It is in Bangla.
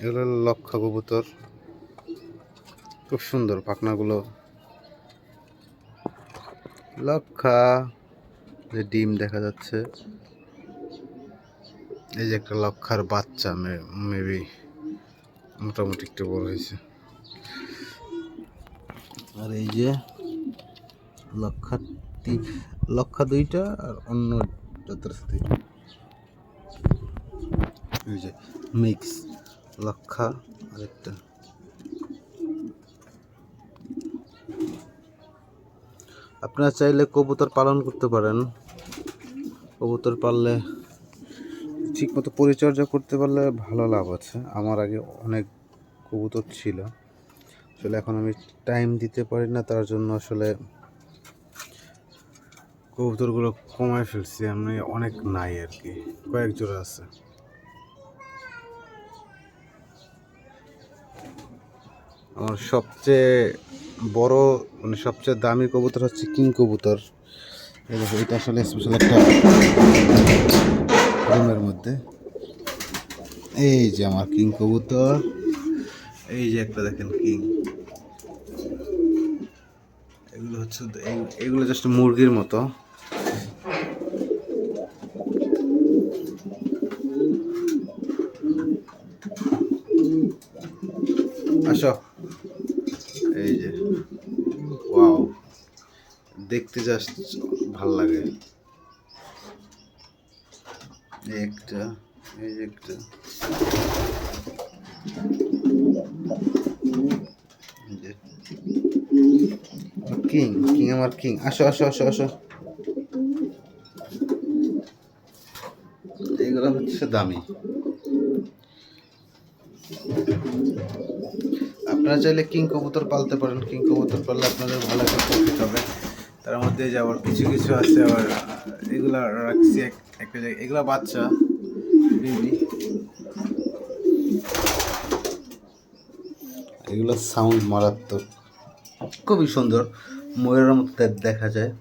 এগুলো হলো লক্ষা কবুতর, খুব সুন্দর পাখনাগুলো। লক্ষা, যে ডিম দেখা যাচ্ছে, এই যে একটা লক্ষার বাচ্চা, মেবি মোটামুটি একটু বড় হয়েছে। আর এই যে লক্ষা, লক্ষা দুইটা আর অন্য জাতের সাথে এই যে মিক্স লক্ষা আরেকটা। আপনারা চাইলে কবুতর পালন করতে পারেন। কবুতর পাললে ঠিকমতো পরিচর্যা করতে পারলে ভালো লাভ আছে। আমার আগে অনেক কবুতর ছিল, আসলে এখন আমি টাইম দিতে পারি না, তার জন্য আসলে কবুতরগুলো কমায় ফেলছি। আমি অনেক নাই আর কি, কয়েক জোড়া আছে। আমার সবচেয়ে বড় মানে সবচেয়ে দামি কবুতর হচ্ছে কিং কবুতর। এটা আসলে স্পেশাল একটা রুমের মধ্যে। এই যে আমার কিং কবুতর, এই যে একটা দেখেন কিং। এগুলো হচ্ছে এগুলো জাস্ট মুরগির মতো। আসো, এই যে ওয়াও, দেখতে জাস্ট ভাল লাগে। একটা, এই যে একটা, কিং কিং আমার কিং। আসো আসো আসো আসো। এগুলো হচ্ছে দামি। আপনারা চাইলে কিং কবুতর পালতে পারেন। কিং কবুতর পাললে আপনাদের ভালো একটা প্রফিট হবে। তার মধ্যে যে আবার কিছু কিছু আছে, আবার এগুলা রাখছি একটা জায়গায়। এগুলা বাচ্চা বেবি, এগুলো সাউন্ড মারাত্মক, খুবই সুন্দর, ময়ূরের মতো দেখা যায়।